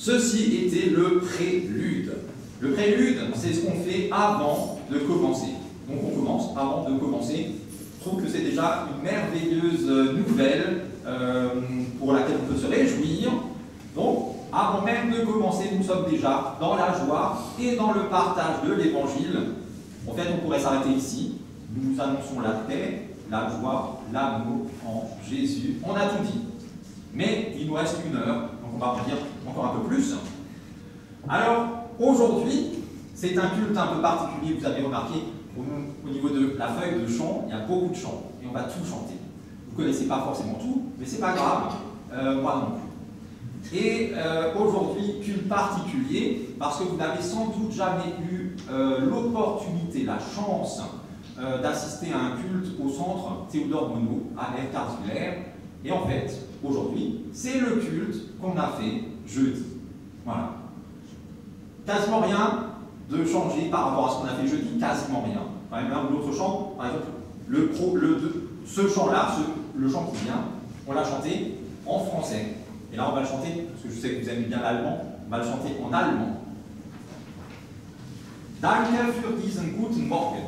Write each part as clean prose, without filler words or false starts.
Ceci était le prélude. Le prélude, c'est ce qu'on fait avant de commencer. Donc on commence avant de commencer. Je trouve que c'est déjà une merveilleuse nouvelle pour laquelle on peut se réjouir. Donc, avant même de commencer, nous sommes déjà dans la joie et dans le partage de l'Évangile. En fait, on pourrait s'arrêter ici. Nous annonçons la paix, la joie, l'amour en Jésus. On a tout dit. Mais il nous reste 1 heure, donc on va en dire encore un peu plus. Alors, aujourd'hui, c'est un culte un peu particulier, vous avez remarqué, au niveau de la feuille de chant, il y a beaucoup de chants, et on va tout chanter. Vous ne connaissez pas forcément tout, mais c'est pas grave, moi non plus. Et aujourd'hui, culte particulier, parce que vous n'avez sans doute jamais eu l'opportunité, la chance d'assister à un culte au centre Théodore Monod, à Erkarzwiller. Et en fait, aujourd'hui, c'est le culte qu'on a fait jeudi. Voilà. Quasiment rien de changer par rapport à ce qu'on a fait jeudi, quasiment rien. Par exemple, l'autre chant, par exemple, ce chant-là, le chant qui vient, on l'a chanté en français. Et là, on va le chanter, parce que je sais que vous aimez bien l'allemand, on va le chanter en allemand. Danke für diesen guten Morgen.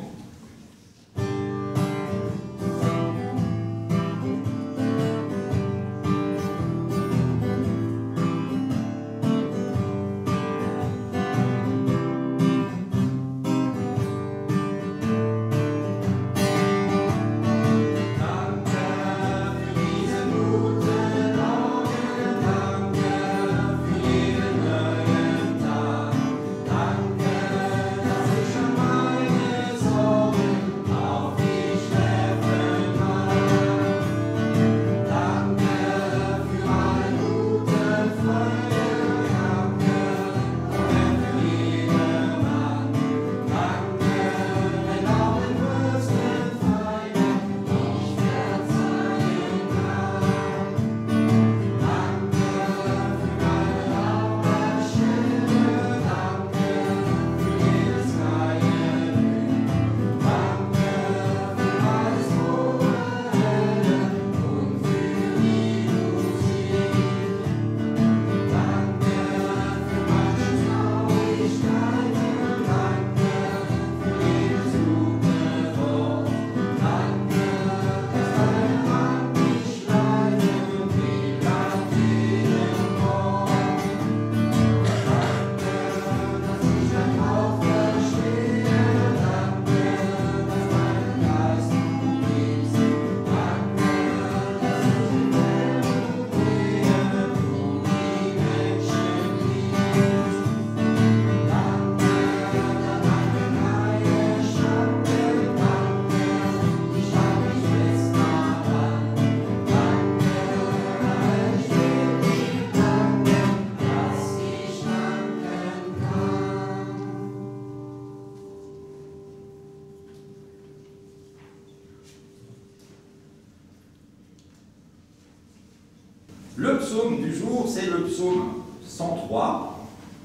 Le psaume du jour, c'est le psaume 103,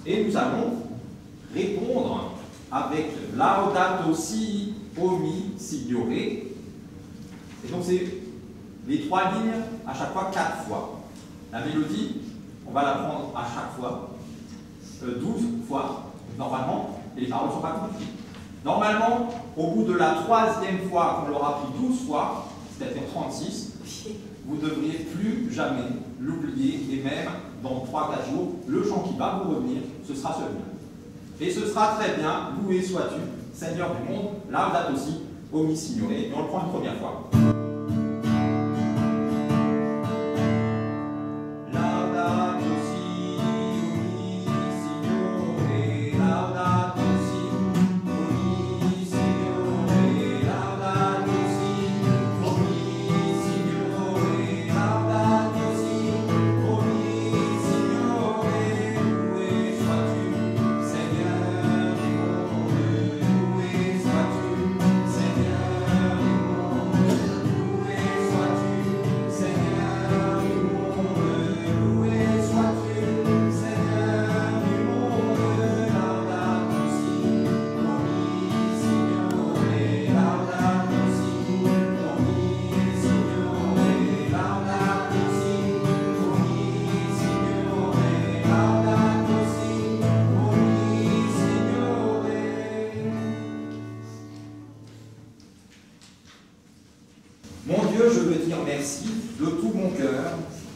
et nous allons répondre avec Laudato si omi signore. Et donc c'est les 3 lignes à chaque fois 4 fois. La mélodie, on va la prendre à chaque fois 12 fois normalement, et les paroles ne sont pas compliquées. Normalement, au bout de la 3e fois qu'on l'aura pris 12 fois, c'est-à-dire 36, vous ne devriez plus jamais l'oublier, et même dans 3-4 jours, le chant qui va vous revenir, ce sera celui-là. Et ce sera très bien, loué sois-tu, Seigneur du monde, Laudato si omi signore, et on le prend une première fois. Mon Dieu, je veux dire merci de tout mon cœur,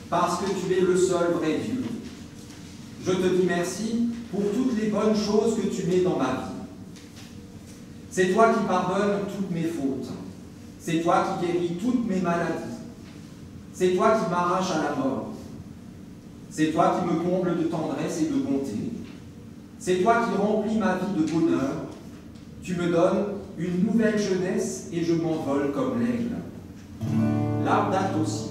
parce que tu es le seul vrai Dieu. Je te dis merci pour toutes les bonnes choses que tu mets dans ma vie. C'est toi qui pardonnes toutes mes fautes. C'est toi qui guéris toutes mes maladies. C'est toi qui m'arraches à la mort. C'est toi qui me combles de tendresse et de bonté. C'est toi qui remplis ma vie de bonheur. Tu me donnes une nouvelle jeunesse et je m'envole comme l'aigle. Laudato si.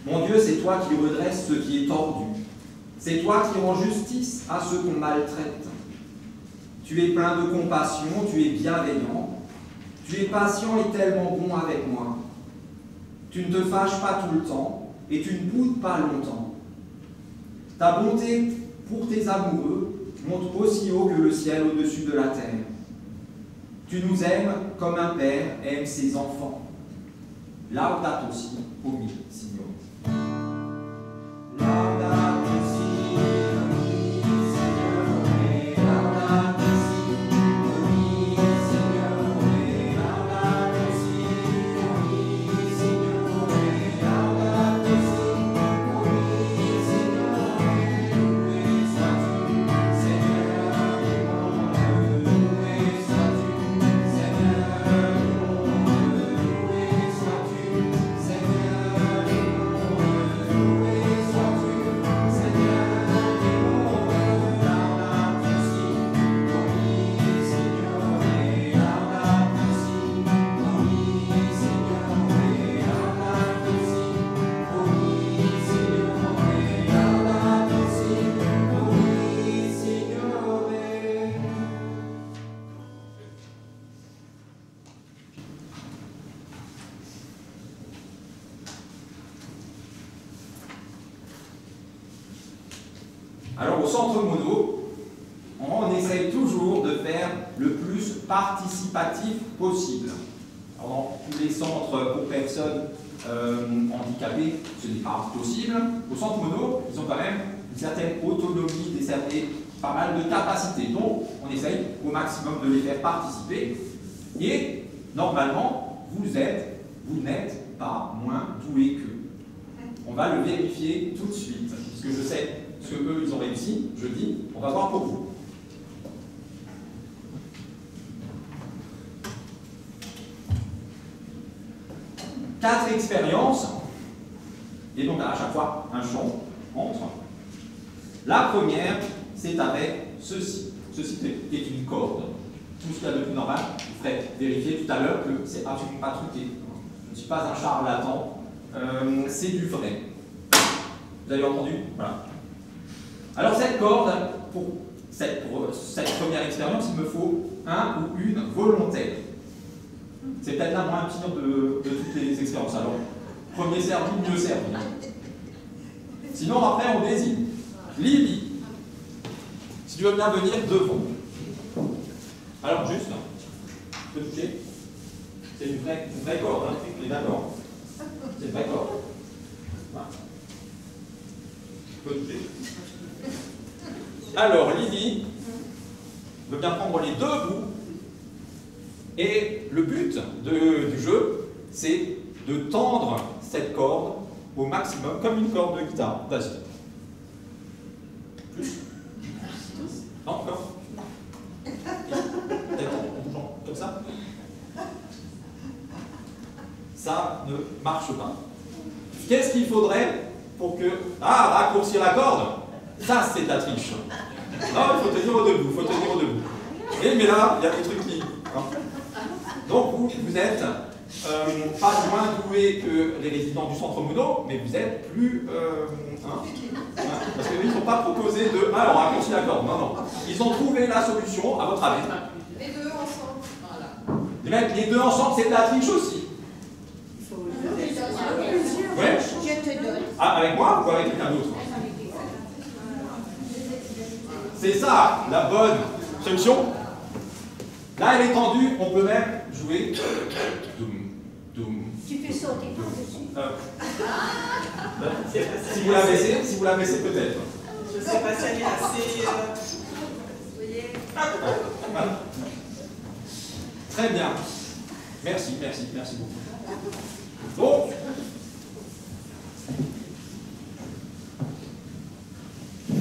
Mon Dieu, c'est toi qui redresses ce qui est tordu. C'est toi qui rends justice à ceux qu'on maltraite. Tu es plein de compassion, tu es bienveillant. Tu es patient et tellement bon avec moi. Tu ne te fâches pas tout le temps et tu ne boudes pas longtemps. Ta bonté pour tes amoureux monte aussi haut que le ciel au-dessus de la terre. Tu nous aimes comme un père aime ses enfants. Laudato si, omni, Signore. Laudato si, omni, Signore. Laudato si, omni, Signore. Laudato si, omni, Signore. Laudato si, omni, Signore. Loué sois-tu, Seigneur du monde. Loué sois-tu, Seigneur du monde. Loué sois-tu, Seigneur du monde. Loué sois-tu, Seigneur du monde. Laudato si, omni, Signore. Laudato si, omni, Signore. Laudato si, omni, Signore. Laudato si, omni, Signore. Alors au centre mono, on essaye toujours de faire le plus participatif possible. Alors, dans tous les centres pour personnes handicapées, ce n'est pas possible. Au centre mono, ils ont quand même une certaine autonomie, pas mal de capacités. Donc, on essaye au maximum de les faire participer. Et normalement, vous n'êtes pas moins doués qu'eux. On va le vérifier tout de suite, puisque je sais ce qu'eux, ils ont réussi. Je dis, on va voir pour vous. Quatre expériences, et donc à chaque fois un champ entre. La première, c'est avec ceci. Ceci qui est une corde. Tout ce qu'il y a de plus normal, vous ferez vérifier tout à l'heure que c'est absolument pas truqué. Je ne suis pas un charlatan, c'est du vrai. Vous avez entendu? Voilà. Alors cette corde, pour cette première expérience, il me faut un ou une volontaire. C'est peut-être la moins pire de toutes les expériences. Alors, premier servi, mieux servi. Sinon, après, on désigne. Libye, si tu veux bien venir devant. Alors, juste, tu peux toucher. C'est une vraie corde, hein. On est d'accord. C'est une vraie corde. Voilà. Tu peux toucher. Alors, Lydie veut bien prendre les deux bouts. Et le but du jeu, c'est de tendre cette corde au maximum, comme une corde de guitare. Vas-y. Plus. Non, encore. Comme ça. Ça ne marche pas. Qu'est-ce qu'il faudrait pour que... Ah, raccourcir la corde, ça c'est de la triche. Non, il faut tenir au debout, il faut tenir au debout. Et mais là, il y a des trucs qui... Hein. Donc vous êtes pas moins doués que les résidents du centre Monod, mais vous êtes plus... parce qu'ils n'ont pas proposé de... Ah, on raccourcit la corde, non, non. Ils ont trouvé la solution, à votre avis. Les deux ensemble, voilà. Les mecs, les deux ensemble, c'est de la triche aussi. Ouais. Je te donne. Ah, avec moi ou avec quelqu'un d'autre? C'est ça, la bonne solution. Là, elle est tendue, on peut même jouer. Doum, doum. Tu peux sauter par-dessus. Si vous la baissez peut-être. Je ne sais pas si elle est assez... Vous voyez? Voilà. Très bien. Merci, merci, merci beaucoup. Donc,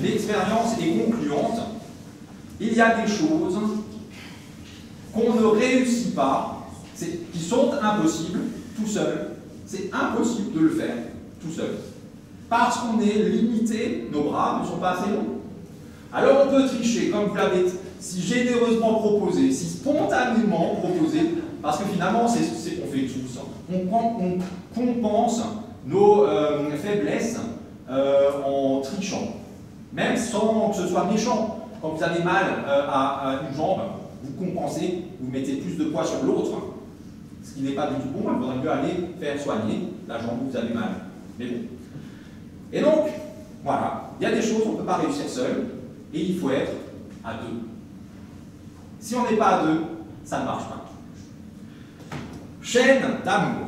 l'expérience est concluante. Il y a des choses qu'on ne réussit pas, qui sont impossibles tout seul. C'est impossible de le faire tout seul. Parce qu'on est limité, nos bras ne sont pas assez longs. Alors on peut tricher, comme vous l'avez si généreusement proposé, si spontanément proposé, parce que finalement c'est ce qu'on fait tous. On compense nos faiblesses en trichant, même sans que ce soit méchant. Quand vous avez mal à une jambe, vous compensez, vous mettez plus de poids sur l'autre, ce qui n'est pas du tout bon. Il faudrait mieux aller faire soigner la jambe où vous avez mal. Mais bon. Et donc, voilà, il y a des choses qu'on ne peut pas réussir seul, et il faut être à deux. Si on n'est pas à deux, ça ne marche pas. Chaîne d'amour.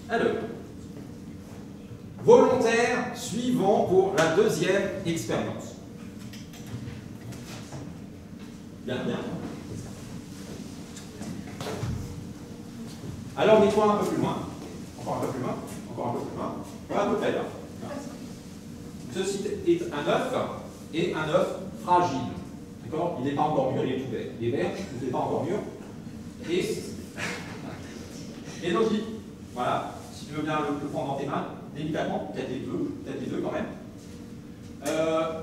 Alors, volontaire suivant pour la deuxième expérience. Bien, bien. Alors, mets-toi un peu plus loin. Encore un peu plus loin. Encore un peu plus loin. Voilà, à peu près là. Ceci est un œuf et un œuf fragile. D'accord? Il n'est pas encore mûr, il est tout vert. Il est vert, il n'est pas encore mûr. Et donc, voilà, si tu veux bien le prendre dans tes mains, délicatement, peut-être les deux quand même.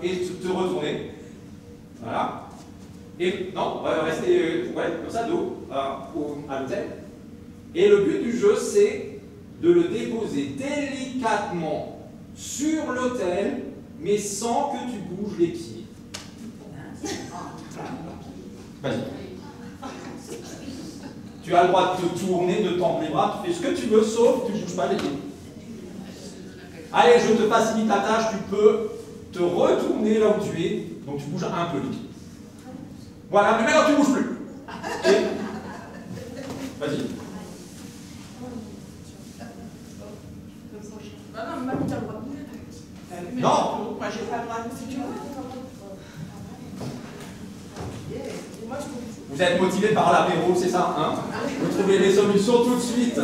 Et te retourner. Voilà. Et non, on va rester comme ça, dos à l'hôtel. Et le but du jeu, c'est de le déposer délicatement sur l'autel, mais sans que tu bouges les pieds. Vas-y. Tu as le droit de te tourner, de tendre les bras, tu fais ce que tu veux, sauf que tu ne bouges pas les pieds. Allez, je te facilite la tâche, tu peux te retourner là où tu es, donc tu bouges un peu les pieds. Voilà, mais maintenant tu ne bouges plus. Et... Vas-y. Non, mamie, t'as le droit de bouger. Non. Moi, j'ai pas le droit de bouger. Moi, je bouge. Vous êtes motivé par l'apéro, c'est ça, hein? Vous trouvez les solutions tout de suite.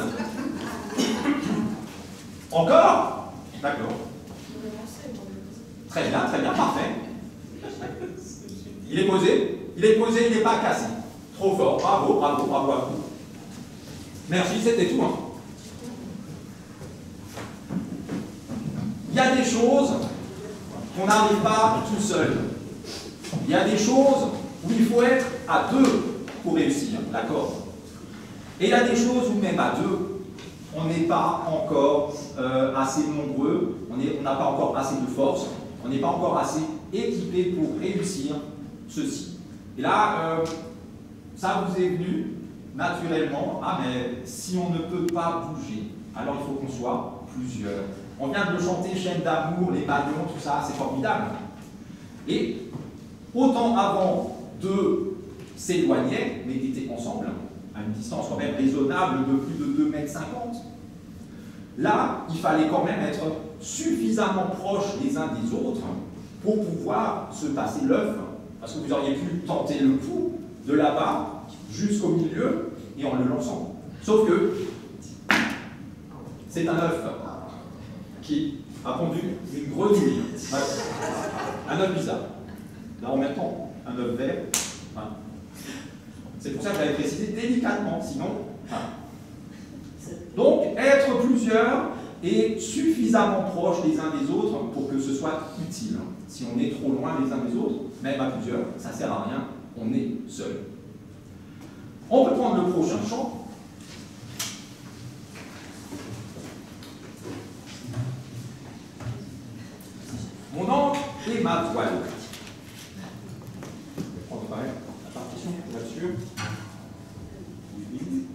Encore? D'accord. Très bien, parfait. Il est posé, il n'est pas cassé. Trop fort, bravo à vous. Merci, c'était tout. Hein. Il y a des choses qu'on n'arrive pas tout seul. Il y a des choses où il faut être à deux pour réussir, d'accord? Et il y a des choses où même à deux, on n'est pas encore assez nombreux, on n'a pas encore assez de force, on n'est pas encore assez équipé pour réussir ceci. Et là, ça vous est venu naturellement, ah mais si on ne peut pas bouger, alors il faut qu'on soit plusieurs. On vient de le chanter, chaîne d'amour, les maillons, tout ça, c'est formidable. Et autant avant de s'éloigner, mais d'étaient ensemble, à une distance quand même raisonnable de plus de 2,50 m, là, il fallait quand même être suffisamment proches les uns des autres pour pouvoir se passer l'œuf, parce que vous auriez pu tenter le coup de là-bas jusqu'au milieu et en le lançant. Sauf que c'est un œuf qui a pondu une grenouille. Un œuf bizarre. Là, en même temps, un œuf vert. C'est pour ça que j'avais précisé délicatement, sinon. Donc, être plusieurs et suffisamment proches les uns des autres pour que ce soit utile. Si on est trop loin les uns des autres, même à plusieurs, ça ne sert à rien, on est seul. On peut prendre le prochain chant. Mon encre et ma toile. Je vais prendre pareil la partition pour être sûr. Une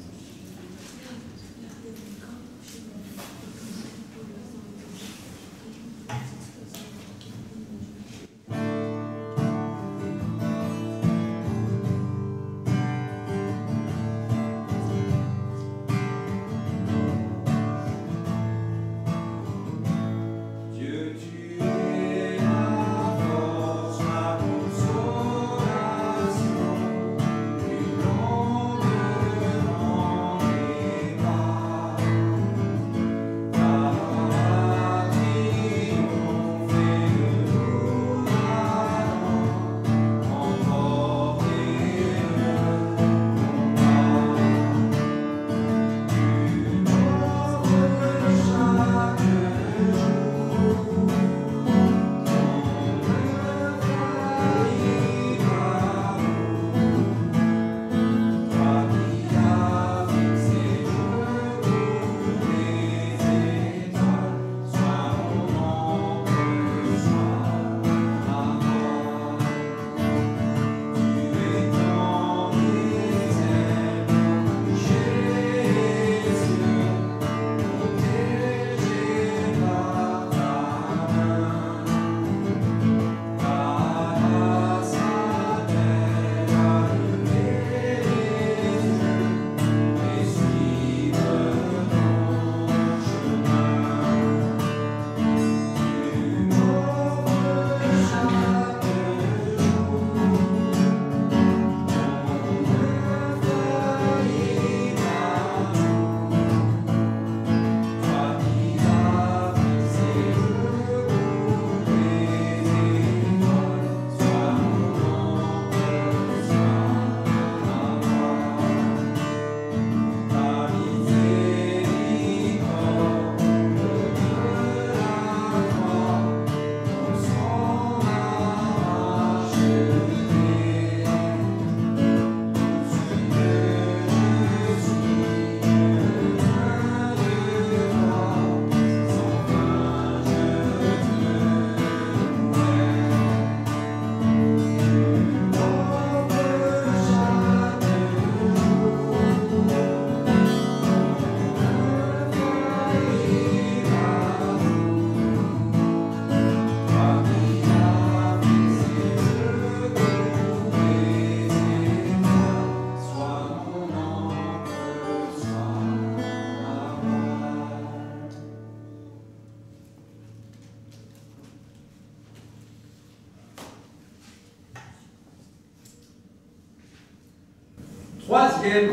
Troisième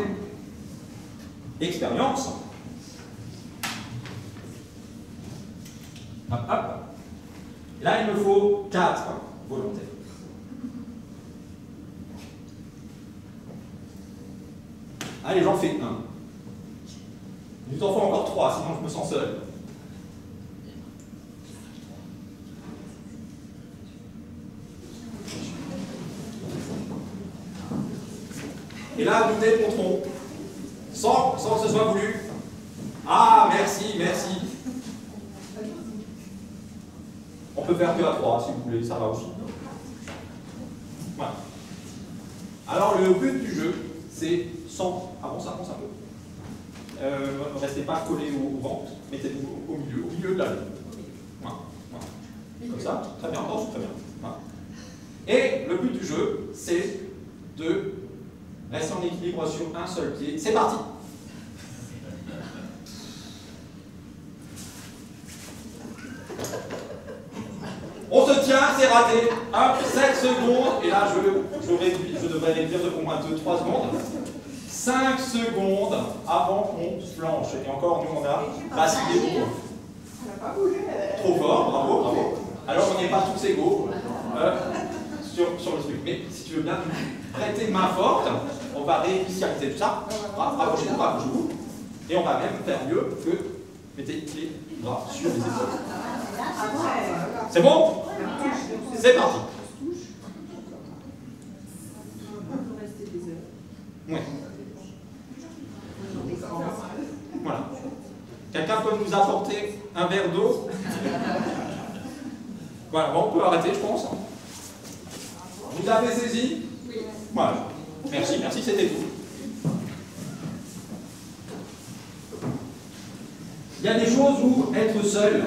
expérience. Hop, hop. Là, il me faut 4 volontaires. Allez, j'en fais 1. Il t'en faut encore 3, sinon je me sens seul. Et là, vous êtes mon tronc. Sans que ce soit voulu. Ah, merci, merci. On peut faire que à 3 si vous voulez, ça va aussi. Voilà. Alors, le but du jeu, c'est sans. Avance un peu. Ne restez pas collé au ventre, mettez-vous au milieu de la ligne. Voilà. Voilà. Comme ça, très bien, non, très bien. Voilà. Et le but du jeu, c'est de rester en équilibre sur un seul pied. C'est parti! On se tient, c'est raté. Hop, 7 secondes. Et là, je devrais réduire de combien? 2-3 secondes. 5 secondes avant qu'on se flanche. Et encore, nous, on a vacillé beaucoup. On n'a pas bougé. Trop fort, bravo, bravo. Alors, on n'est pas tous égaux sur le truc. Mais si tu veux bien prêter une main forte, on va réinitialiser tout ça. Rapprochez-vous, rapprochez-vous. Et on va même faire mieux que mettez les bras sur les épaules. C'est bon? C'est parti. Oui. Voilà. Quelqu'un peut nous apporter un verre d'eau? Voilà, bon, on peut arrêter, je pense. Vous avez saisi? Oui. Voilà. Merci, merci, c'était tout. Il y a des choses où être seul,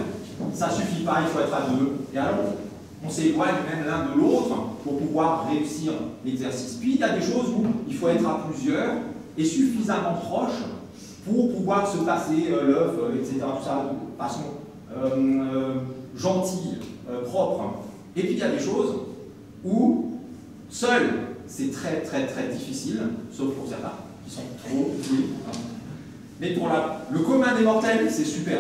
ça ne suffit pas, il faut être à deux. Et alors, on s'éloigne même l'un de l'autre pour pouvoir réussir l'exercice. Puis, il y a des choses où il faut être à plusieurs et suffisamment proches pour pouvoir se passer l'œuf, etc. Tout ça de façon gentille, propre. Et puis, il y a des choses où seul, c'est très, très, très difficile, sauf pour certains qui sont trop doués. Mais pour le commun des mortels, c'est super.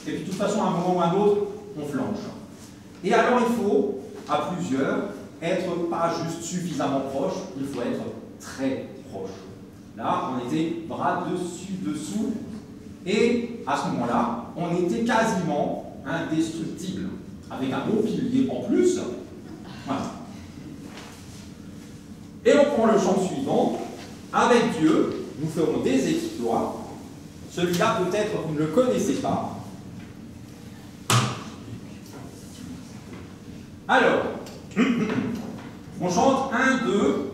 Et puis de toute façon, à un moment ou à un autre, on flanche. Et alors il faut, à plusieurs, être pas juste suffisamment proche, il faut être très proche. Là, on était bras dessus, dessous, et à ce moment-là, on était quasiment indestructible. Avec un beau pilier en plus. Voilà. Et on prend le chant suivant. Avec Dieu, nous ferons des exploits. Celui-là, peut-être, vous ne le connaissez pas. Alors, on chante 1, 2,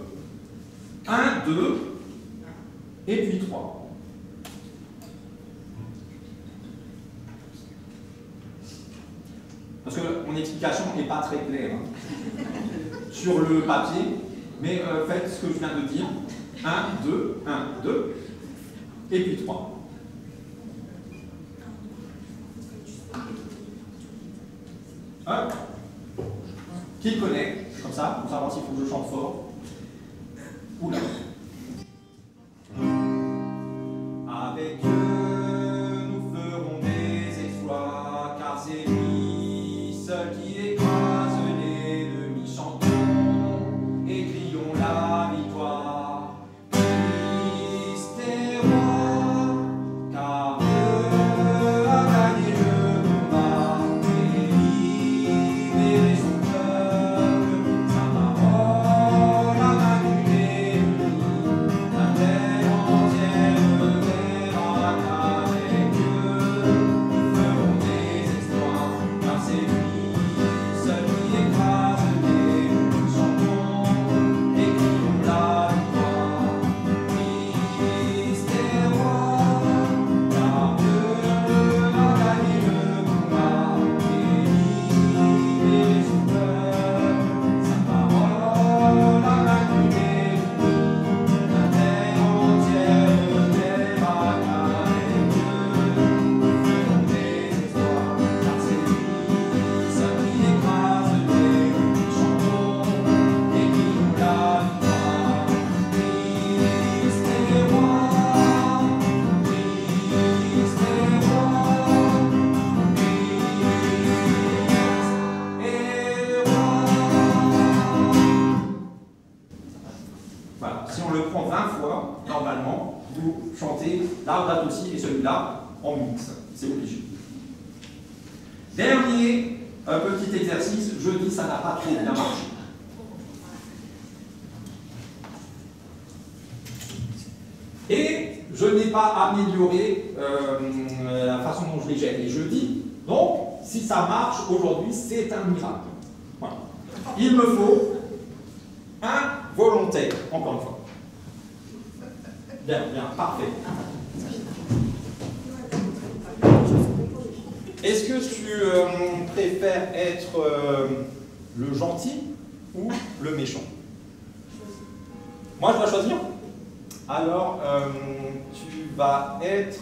1, 2, et puis 3. Parce que mon explication n'est pas très claire sur le papier, mais faites ce que je viens de dire. 1, 2, 1, 2, et puis 3. Hop. Qui le connaît? Comme ça, pour savoir s'il faut que je chante fort. Oula. Avec Dieu, nous ferons des exploits, car c'est lui seul qui écrase l'ennemi. Chantons et crions la victoire. Christ est roi, car Dieu a gagné le combat et libéré son peuple. Sa parole a vaincu l'ennemi. Voilà. Si on le prend 20 fois, normalement, vous chantez la date aussi et celui-là en mix. C'est obligé. Dernier petit exercice, je dis ça n'a pas très bien marché. Et je n'ai pas amélioré la façon dont je les gère les jeudis. Donc, si ça marche aujourd'hui, c'est un miracle. Voilà. Il me faut un volontaire, encore une fois. Bien, bien, parfait. Est-ce que tu préfères être le gentil ou le méchant? Moi, je dois choisir. Alors, tu vas être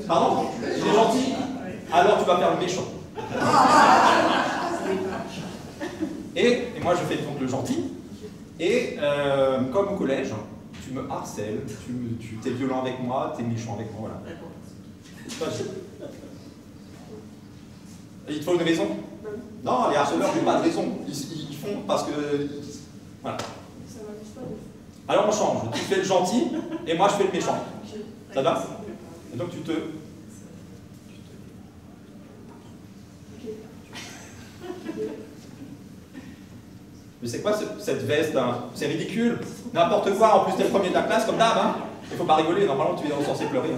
Pardon? Tu es gentil? Alors, tu vas faire le méchant. Et moi, je fais donc le gentil. Et comme au collège, tu me harcèles, tu es violent avec moi, tu es méchant avec moi. Voilà. Il te faut une raison? Non, les harceleurs n'ont pas de raison. Ils font parce que... Voilà. Alors on change. Tu fais le gentil et moi je fais le méchant. Ça va? Et donc tu te... Mais c'est quoi cette veste hein? C'est ridicule. N'importe quoi, en plus t'es le premier de la classe comme d'hab. Hein? Il faut pas rigoler, normalement tu es censé pleurer.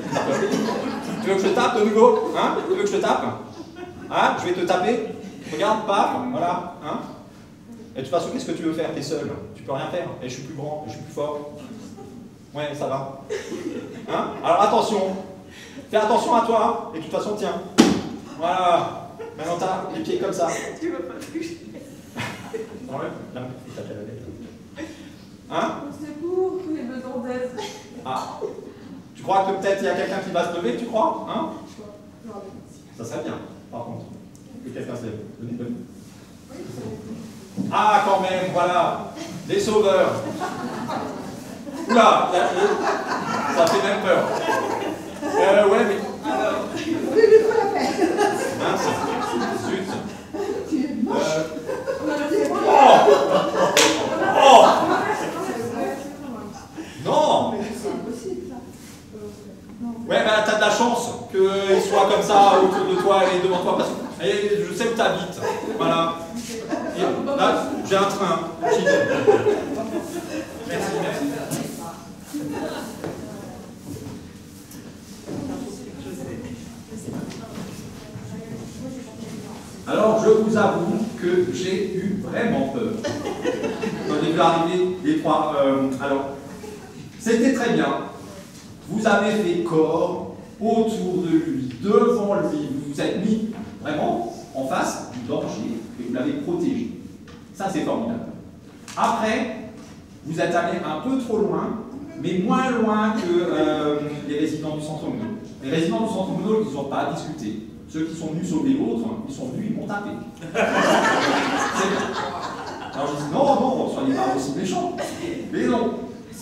Tu veux que je te tape de nouveau hein? Tu veux que je te tape hein? Je vais te taper. Regarde, paf, voilà. Hein? Et de toute façon, qu'est-ce que tu veux faire? T'es seul. Tu peux rien faire. Et je suis plus grand, et je suis plus fort. Ouais, ça va. Hein? Alors attention. Fais attention à toi. Et de toute façon, tiens. Voilà. Maintenant, t'as les pieds comme ça. Tu vas pas toucher. Hein? C'est pour que les besoins d'aide. Ah. Tu crois que peut-être il y a quelqu'un qui va se lever, tu crois? Hein? Ça serait bien, par contre. Que quelqu'un se lève. Venez. Ah, quand même, voilà. Des sauveurs. Oula, ça fait même peur. Ouais, mais... Mince. Zut. Oh! Non! Ouais, bah t'as de la chance qu'il soit comme ça autour de toi et devant toi parce que je sais où t'habites. Voilà. Et là, j'ai un train. J'y vais. Merci. Alors, je vous avoue que j'ai eu vraiment peur. Quand j'ai vu arriver les trois. Alors, c'était très bien. Vous avez fait corps autour de lui, devant lui. Vous vous êtes mis vraiment en face du danger et vous l'avez protégé. Ça, c'est formidable. Après, vous êtes allé un peu trop loin, mais moins loin que les résidents du centre Monod. Les résidents du centre Monod, ils n'ont pas à discuter. Ceux qui sont venus sauver l'autre, ils sont venus, ils m'ont tapé. Alors je dis non, soyez pas aussi méchants. Mais non,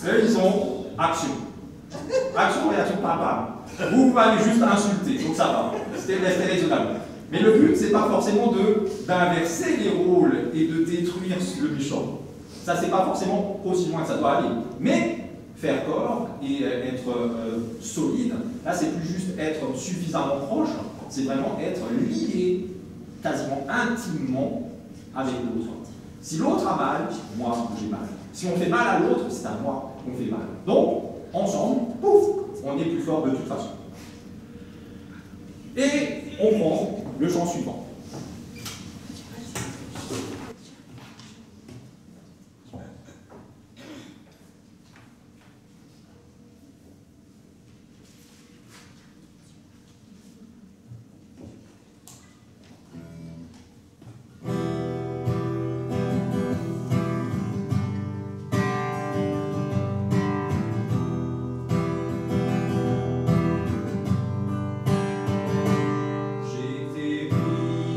eux, ils ont action. Action, réaction, pas. Vous m'avez juste insulté, donc ça va. C'était raisonnable. Mais le but, c'est pas forcément d'inverser les rôles et de détruire le méchant. Ça, c'est pas forcément aussi loin que ça doit aller. Mais faire corps et être solide, là, c'est plus juste être suffisamment proche, c'est vraiment être lié quasiment intimement avec l'autre. Si l'autre a mal, moi, j'ai mal. Si on fait mal à l'autre, c'est à moi qu'on fait mal. Donc, ensemble, pouf, on est plus fort de toute façon. Et on prend le chant suivant. J'ai été pris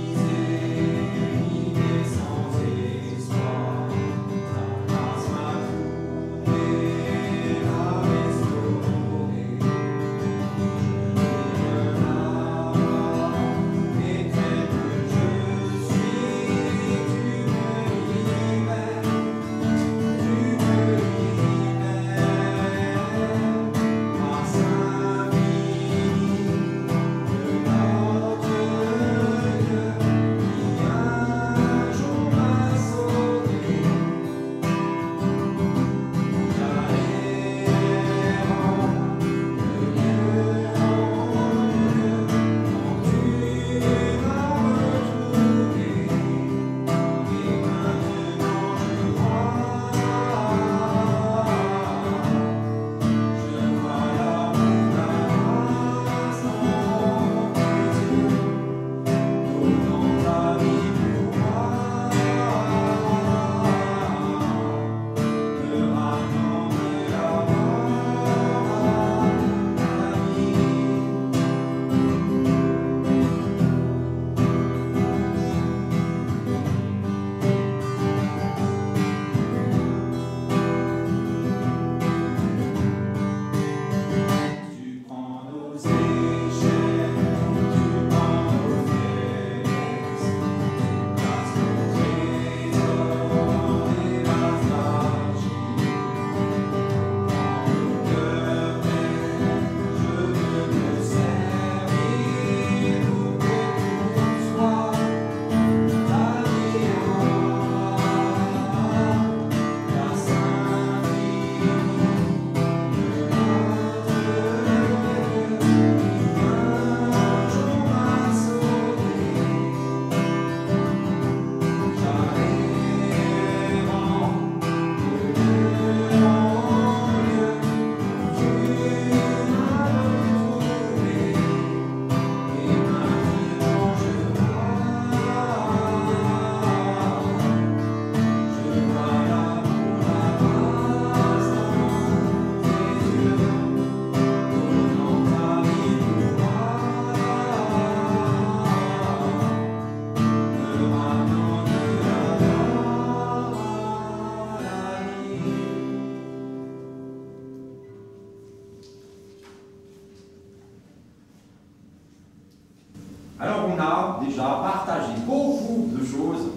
déjà partagé beaucoup de choses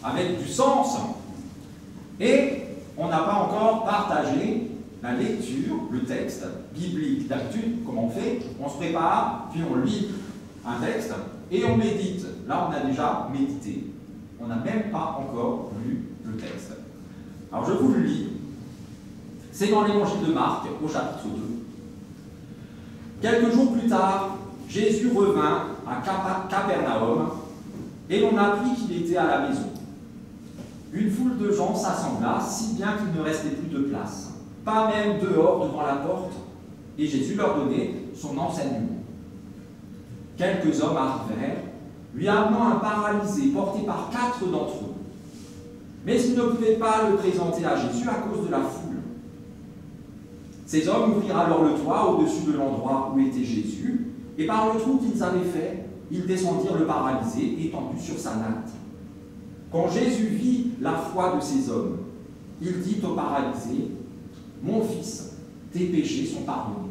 avec du sens. Et on n'a pas encore partagé la lecture, le texte biblique. D'habitude, comment on fait? On se prépare, puis on lit un texte et on médite. Là, on a déjà médité. On n'a même pas encore lu le texte. Alors, je vous le lis. C'est dans l'évangile de Marc, au chapitre 2. Quelques jours plus tard, Jésus revint à Capernaum et l'on apprit qu'il était à la maison. Une foule de gens s'assembla, si bien qu'il ne restait plus de place, pas même dehors devant la porte, et Jésus leur donnait son enseignement. Quelques hommes arrivèrent, lui amenant un paralysé porté par 4 d'entre eux. Mais ils ne pouvaient pas le présenter à Jésus à cause de la foule. Ces hommes ouvrirent alors le toit au-dessus de l'endroit où était Jésus, et par le trou qu'ils avaient fait, ils descendirent le paralysé étendu sur sa natte. Quand Jésus vit la foi de ces hommes, il dit au paralysé, « Mon fils, tes péchés sont pardonnés. »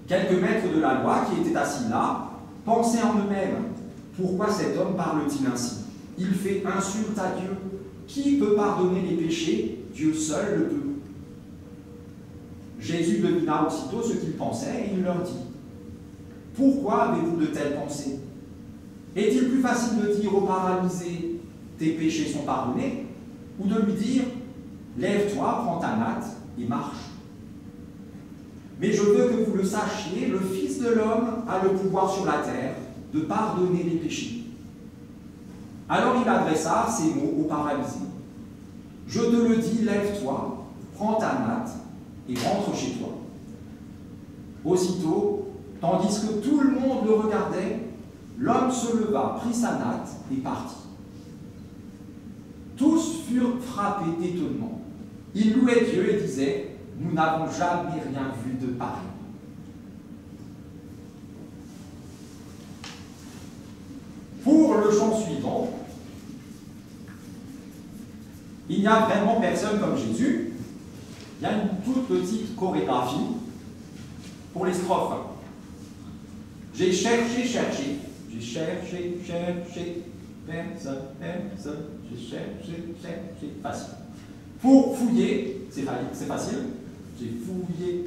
Quelques maîtres de la loi qui étaient assis là pensaient en eux-mêmes, « Pourquoi cet homme parle-t-il ainsi? Il fait insulte à Dieu. Qui peut pardonner les péchés? Dieu seul le peut. » Jésus devina aussitôt ce qu'ils pensaient et il leur dit, « Pourquoi avez-vous de telles pensées? Est-il plus facile de dire au paralysé, tes péchés sont pardonnés, ou de lui dire, lève-toi, prends ta natte et marche? Mais je veux que vous le sachiez, le Fils de l'homme a le pouvoir sur la terre de pardonner les péchés. » Alors il adressa ces mots au paralysé. « Je te le dis, lève-toi, prends ta natte et rentre chez toi. » Aussitôt, tandis que tout le monde le regardait, l'homme se leva, prit sa natte et partit. Tous furent frappés d'étonnement. Ils louaient Dieu et disaient, « Nous n'avons jamais rien vu de pareil. » Pour le chant suivant, il n'y a vraiment personne comme Jésus. Il y a une toute petite chorégraphie pour les strophes. J'ai cherché, personne, j'ai cherché, facile. Pour fouiller, c'est facile. J'ai fouillé,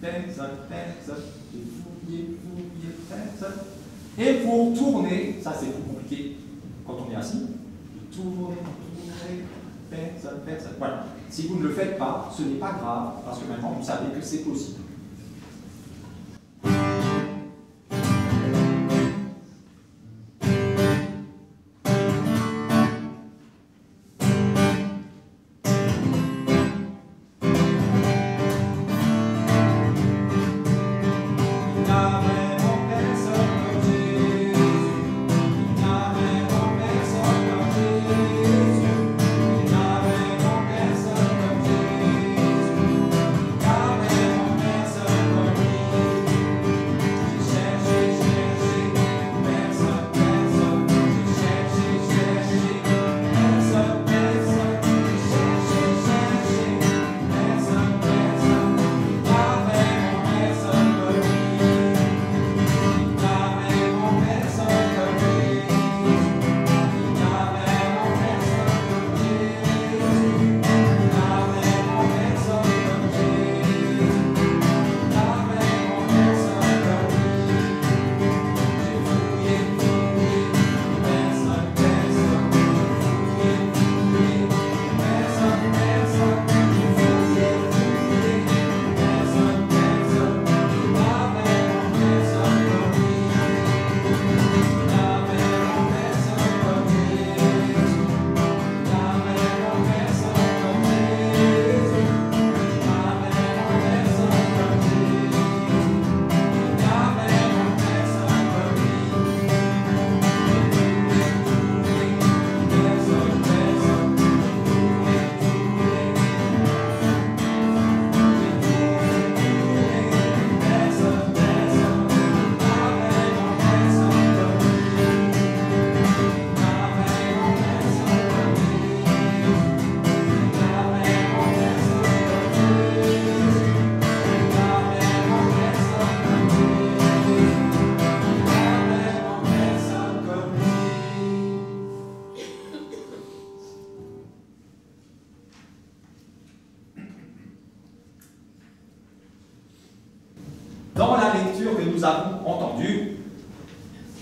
personne, j'ai fouillé, personne. Et pour tourner, ça c'est plus compliqué quand on est assis. Tourner, personne. Voilà. Si vous ne le faites pas, ce n'est pas grave, parce que maintenant vous savez que c'est possible.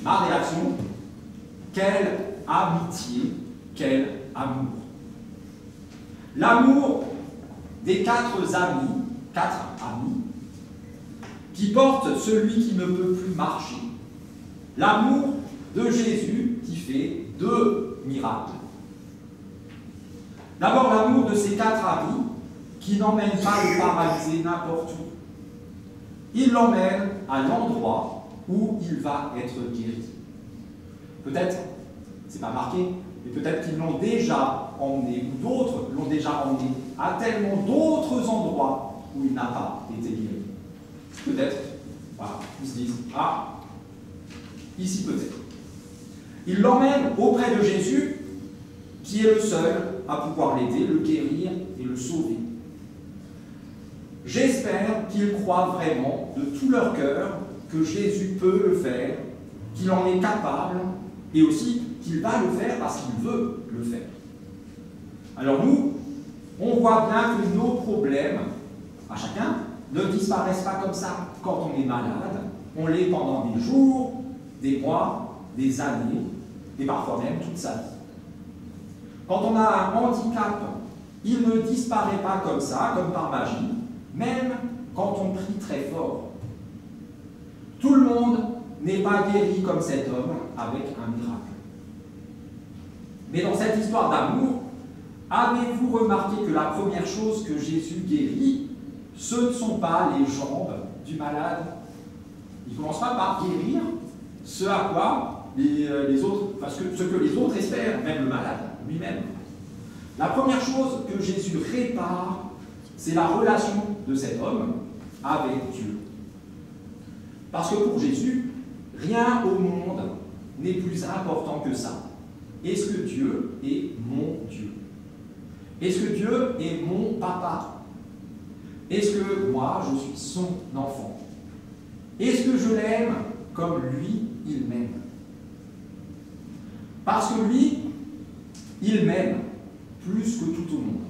Ma réaction, quelle amitié, quel amour. L'amour des quatre amis, qui portent celui qui ne peut plus marcher. L'amour de Jésus qui fait 2 miracles. D'abord, l'amour de ces 4 amis qui n'emmènent pas le paralysé n'importe où. Il l'emmène à l'endroit où il va être guéri. Peut-être, c'est pas marqué, mais peut-être qu'ils l'ont déjà emmené, ou d'autres l'ont déjà emmené à tellement d'autres endroits où il n'a pas été guéri. Peut-être, voilà, ils se disent, ah, ici peut-être. Il l'emmène auprès de Jésus, qui est le seul à pouvoir l'aider, le guérir et le sauver. J'espère qu'ils croient vraiment de tout leur cœur que Jésus peut le faire, qu'il en est capable, et aussi qu'il va le faire parce qu'il veut le faire. Alors nous, on voit bien que nos problèmes, à chacun, ne disparaissent pas comme ça quand on est malade. On l'est pendant des jours, des mois, des années, et parfois même toute sa vie. Quand on a un handicap, il ne disparaît pas comme ça, comme par magie, même quand on prie très fort. Tout le monde n'est pas guéri comme cet homme avec un miracle. Mais dans cette histoire d'amour, avez-vous remarqué que la première chose que Jésus guérit, ce ne sont pas les jambes du malade. Il ne commence pas par guérir ce à quoi les autres, parce que ce que les autres espèrent, même le malade lui-même. La première chose que Jésus répare, c'est la relation de cet homme avec Dieu. Parce que pour Jésus, rien au monde n'est plus important que ça. Est-ce que Dieu est mon Dieu? Est-ce que Dieu est mon papa? Est-ce que moi, je suis son enfant? Est-ce que je l'aime comme lui, il m'aime? Parce que lui, il m'aime plus que tout au monde.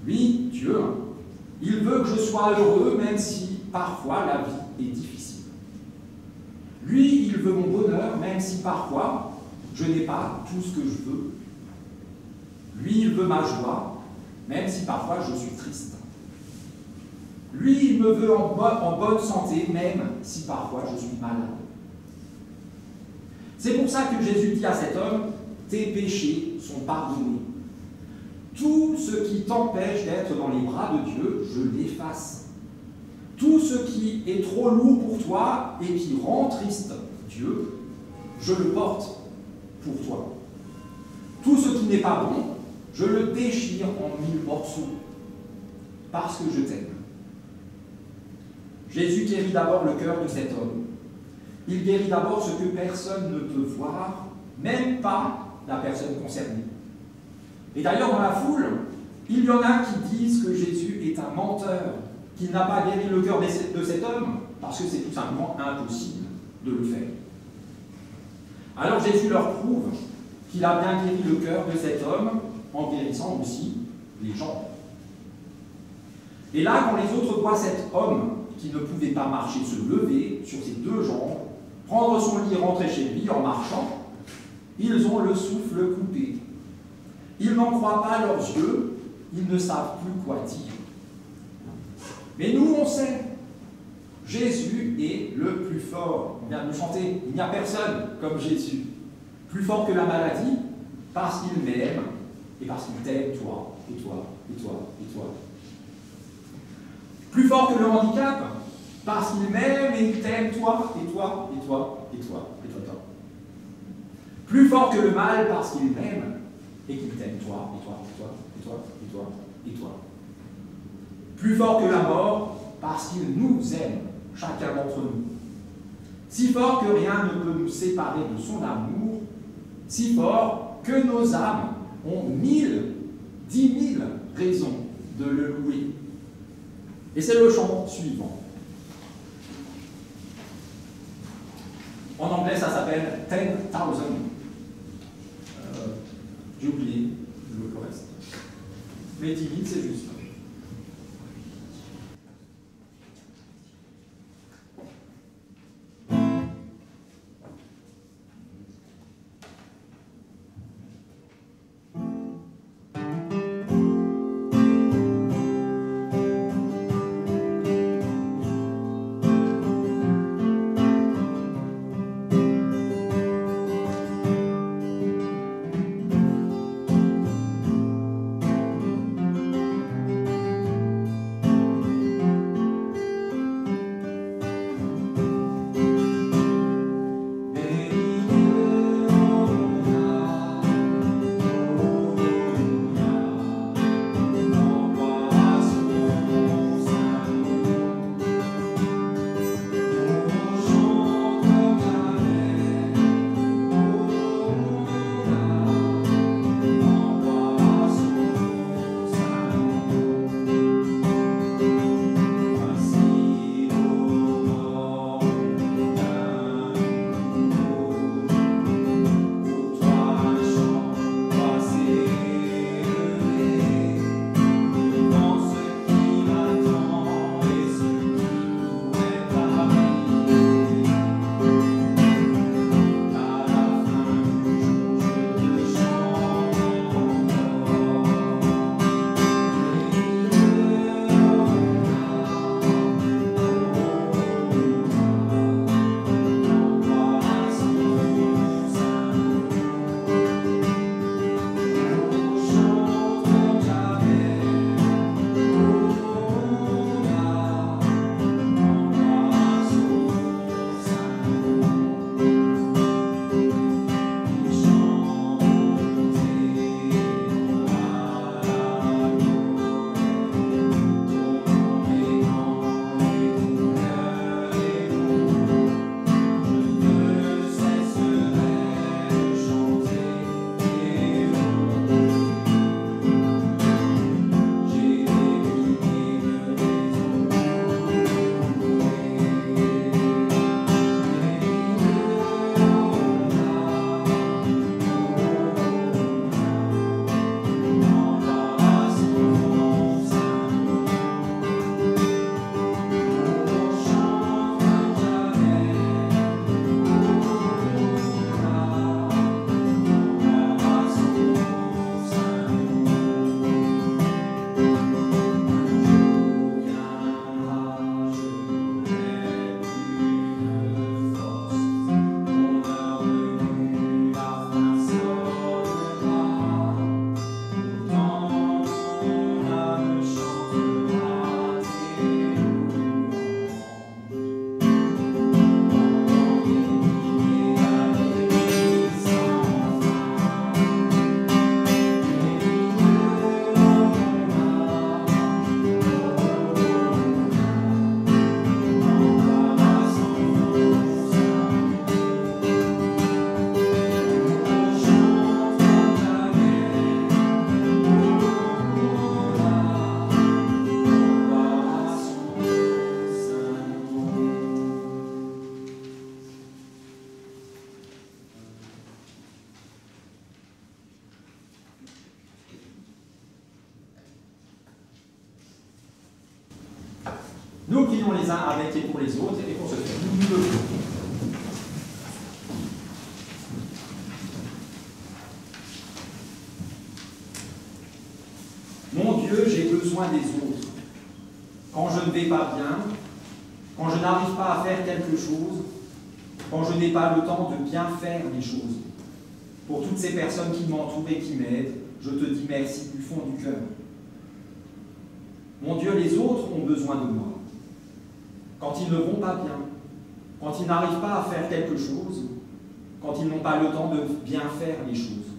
Lui, Dieu, il veut que je sois heureux même si parfois la vie est difficile. Lui, il veut mon bonheur même si parfois je n'ai pas tout ce que je veux. Lui, il veut ma joie même si parfois je suis triste. Lui, il me veut en bonne santé même si parfois je suis malade. C'est pour ça que Jésus dit à cet homme, tes péchés sont pardonnés. Tout ce qui t'empêche d'être dans les bras de Dieu, je l'efface. Tout ce qui est trop lourd pour toi et qui rend triste Dieu, je le porte pour toi. Tout ce qui n'est pas bon, je le déchire en 1000 morceaux, parce que je t'aime. Jésus guérit d'abord le cœur de cet homme. Il guérit d'abord ce que personne ne peut voir, même pas la personne concernée. Et d'ailleurs, dans la foule, il y en a qui disent que Jésus est un menteur, qu'il n'a pas guéri le cœur de cet homme, parce que c'est tout simplement impossible de le faire. Alors Jésus leur prouve qu'il a bien guéri le cœur de cet homme, en guérissant aussi les jambes. Et là, quand les autres voient cet homme qui ne pouvait pas marcher se lever sur ses 2 jambes, prendre son lit et rentrer chez lui en marchant, ils ont le souffle coupé. Ils n'en croient pas leurs yeux, ils ne savent plus quoi dire. Mais nous, on sait, Jésus est le plus fort. On vient de le chanter, il n'y a personne comme Jésus. Plus fort que la maladie, parce qu'il m'aime et parce qu'il t'aime toi, et toi, et toi, et toi. Plus fort que le handicap, parce qu'il m'aime et il t'aime toi, et toi, et toi, et toi, et toi, et toi. Plus fort que le mal, parce qu'il m'aime et qu'il t'aime toi, et toi, et toi, et toi, et toi, et toi. Plus fort que la mort, parce qu'il nous aime, chacun d'entre nous. Si fort que rien ne peut nous séparer de son amour, si fort que nos âmes ont 10 000 raisons de le louer. Et c'est le chant suivant. En anglais, ça s'appelle 10,000. J'ai oublié le reste. Mais 10 000, c'est juste. prions les uns avec et pour les autres et pour ce faire. Nous le prions. Mon Dieu, j'ai besoin des autres. Quand je ne vais pas bien, quand je n'arrive pas à faire quelque chose, quand je n'ai pas le temps de bien faire les choses. Pour toutes ces personnes qui m'entourent et qui m'aident, je te dis merci du fond du cœur. Mon Dieu, les autres ont besoin de moi. Quand ils ne vont pas bien, quand ils n'arrivent pas à faire quelque chose, quand ils n'ont pas le temps de bien faire les choses.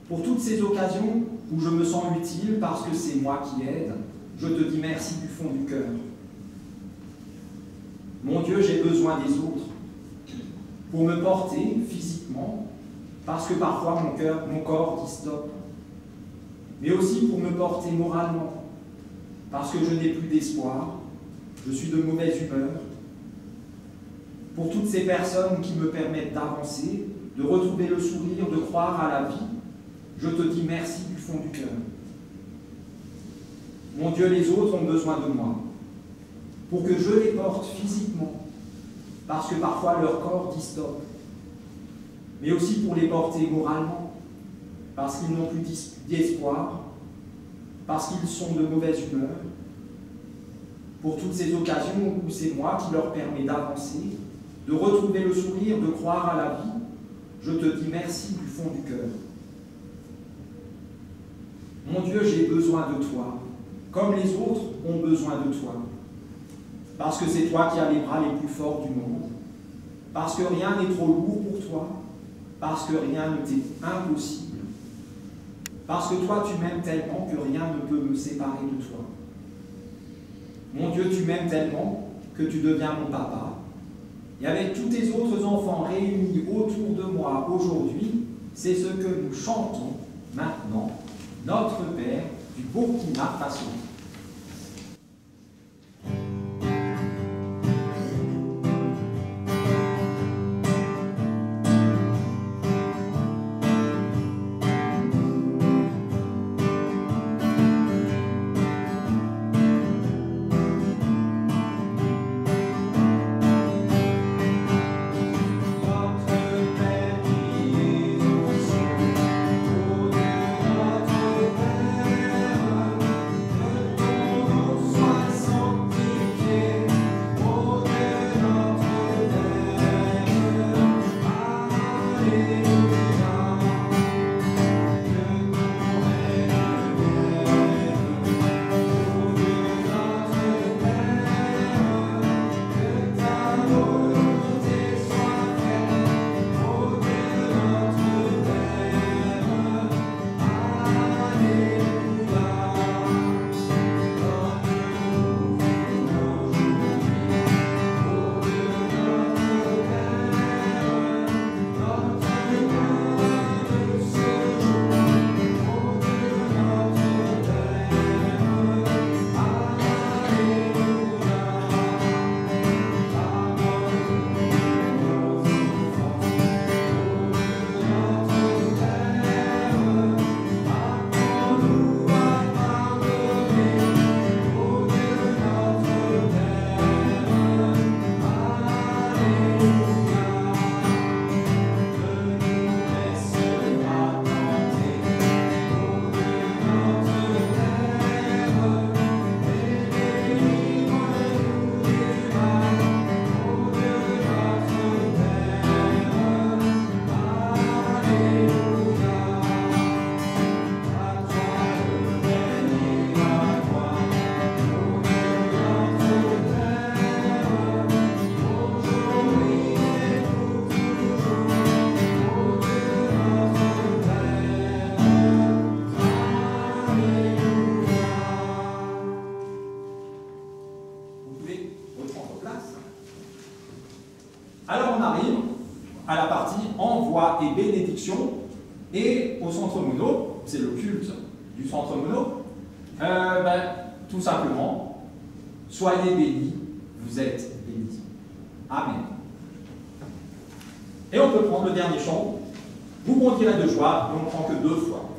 Pour toutes ces occasions où je me sens utile parce que c'est moi qui aide, je te dis merci du fond du cœur. Mon Dieu, j'ai besoin des autres pour me porter physiquement, parce que parfois mon corps dit stop, mais aussi pour me porter moralement, parce que je n'ai plus d'espoir, je suis de mauvaise humeur. Pour toutes ces personnes qui me permettent d'avancer, de retrouver le sourire, de croire à la vie, je te dis merci du fond du cœur. Mon Dieu, les autres ont besoin de moi, pour que je les porte physiquement, parce que parfois leur corps dit stop, mais aussi pour les porter moralement, parce qu'ils n'ont plus d'espoir, parce qu'ils sont de mauvaise humeur, pour toutes ces occasions où c'est moi qui leur permet d'avancer, de retrouver le sourire, de croire à la vie, je te dis merci du fond du cœur. Mon Dieu, j'ai besoin de toi, comme les autres ont besoin de toi, parce que c'est toi qui as les bras les plus forts du monde, parce que rien n'est trop lourd pour toi, parce que rien ne t'est impossible, parce que toi tu m'aimes tellement que rien ne peut me séparer de toi. Mon Dieu, tu m'aimes tellement que tu deviens mon papa, et avec tous tes autres enfants réunis autour de moi aujourd'hui, c'est ce que nous chantons maintenant, notre Père du Burkina Faso. Alors on arrive à la partie envoi et bénédiction, et au centre mono, c'est le culte du centre mono, tout simplement, soyez bénis, vous êtes bénis. Amen. Et on peut prendre le dernier chant, vous bondirez de joie, et on ne prend que 2 fois.